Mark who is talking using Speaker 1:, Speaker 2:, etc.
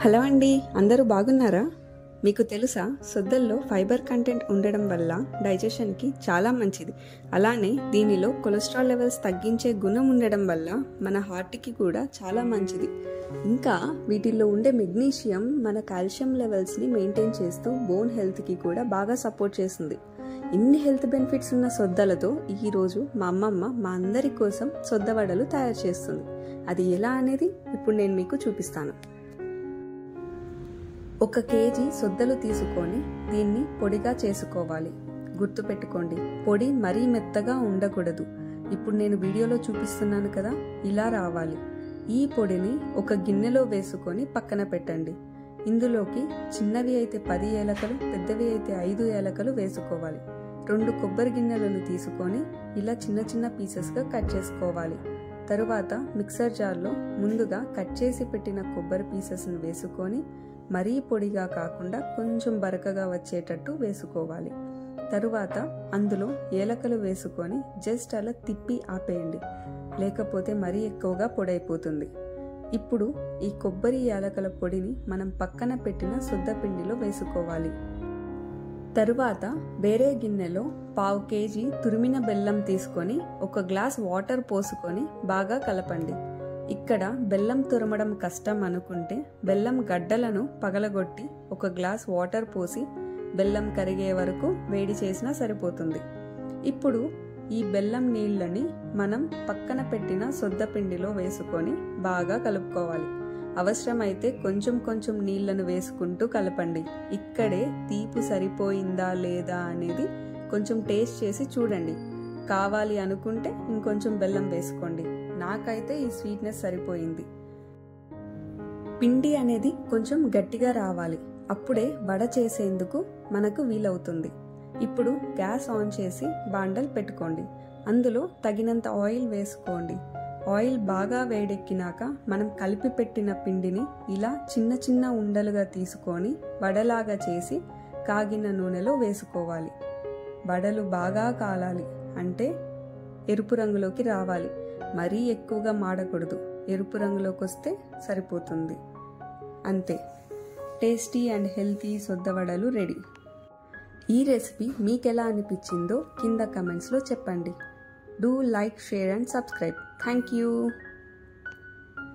Speaker 1: Hello అండి, అందరూ బాగున్నారా? మీకు తెలుసా, సొద్దల్లో ఫైబర్ కంటెంట్ ఉండడం వల్ల డైజెషన్కి చాలా మంచిది. అలానే దీనిలో కొలెస్ట్రాల్ లెవెల్స్ తగ్గించే గుణం ఉండడం వల్ల మన హార్ట్కి కూడా చాలా మంచిది. ఇంకా వీటిల్లో ఉండే మెగ్నీషియం మన కాల్షియం లెవెల్స్ని మెయింటైన్ చేస్తూ బోన్ హెల్త్కి కూడా బాగా సపోర్ట్ చేస్తుంది. ఇన్ని హెల్త్ బెనిఫిట్స్ ఉన్న సొద్దలతో ఈరోజు మా అమ్మమ్మ మా అందరి కోసం సొద్ద వడలు తయారు చేస్తుంది. అది ఎలా అనేది ఇప్పుడు నేను మీకు చూపిస్తాను. 1 కేజీ సొద్దలు తీసుకొని దీన్ని పొడిగా చేసుకోవాలి. గుర్తుపెట్టుకోండి, పొడి మరీ మెత్తగా ఉండకూడదు. ఇప్పుడు నేను వీడియోలో చూపిస్తున్నాను కదా, ఇలా రావాలి. ఈ పొడిని ఒక గిన్నెలో వేసుకొని పక్కన పెట్టండి. ఇందులోకి చిన్నవి అయితే 10 ఏలకలు, పెద్దవి అయితే 5 ఏలకలు వేసుకోవాలి. 2 కొబ్బరి గిన్నెలను తీసుకొని ఇలా చిన్న చిన్న పీసెస్గా కట్ చేసుకోవాలి. తరువాత మిక్సర్ జార్లో ముందుగా కట్ చేసి పెట్టిన కొబ్బరి పీసెస్ని వేసుకొని మరీ పొడిగా కాకుండా కొంచెం బరకగా వచ్చేటట్టు వేసుకోవాలి. తరువాత అందులో ఏలకలు వేసుకొని జస్ట్ అలా తిప్పి ఆపేయండి, లేకపోతే మరీ ఎక్కువగా పొడైపోతుంది. ఇప్పుడు ఈ కొబ్బరి యాలకల పొడిని మనం పక్కన పెట్టిన శుద్ధపిండిలో వేసుకోవాలి. తరువాత వేరే గిన్నెలో 1/2 కేజీ తురిమిన బెల్లం తీసుకొని 1 గ్లాస్ వాటర్ పోసుకొని బాగా కలపండి. ఇక్కడ బెల్లం తురమడం కష్టం అనుకుంటే బెల్లం గడ్డలను పగలగొట్టి 1 గ్లాస్ వాటర్ పోసి బెల్లం కరిగే వరకు వేడి చేసినా సరిపోతుంది. ఇప్పుడు ఈ బెల్లం నీళ్ళని మనం పక్కన పెట్టిన సొద్దపిండిలో వేసుకొని బాగా కలుపుకోవాలి. అవసరమైతే కొంచెం కొంచెం నీళ్లను వేసుకుంటూ కలపండి. ఇక్కడే తీపి సరిపోయిందా లేదా అనేది కొంచెం టేస్ట్ చేసి చూడండి. కావాలి అనుకుంటే ఇంకొంచెం బెల్లం వేసుకోండి. నాకైతే ఈ స్వీట్నెస్ సరిపోయింది. పిండి అనేది కొంచెం గట్టిగా రావాలి, అప్పుడే వడ చేసేందుకు మనకు వీలవుతుంది. ఇప్పుడు గ్యాస్ ఆన్ చేసి బాండల్ పెట్టుకోండి. అందులో తగినంత ఆయిల్ వేసుకోండి. ఆయిల్ బాగా వేడెక్కినాక మనం కలిపి పెట్టిన పిండిని ఇలా చిన్న చిన్న ఉండలుగా తీసుకొని వడలాగా చేసి కాగిన నూనెలో వేసుకోవాలి. వడలు బాగా కాలాలి, అంటే ఎరుపు రంగులోకి రావాలి. మరీ ఎక్కువగా మాడకూడదు, ఎరుపు రంగులోకి వస్తే సరిపోతుంది. అంతే, టేస్టీ అండ్ హెల్తీ సొద్ద వడలు రెడీ. ఈ రెసిపీ మీకు ఎలా అనిపించిందో కింద కమెంట్స్లో చెప్పండి. Do like, share and subscribe. Thank you.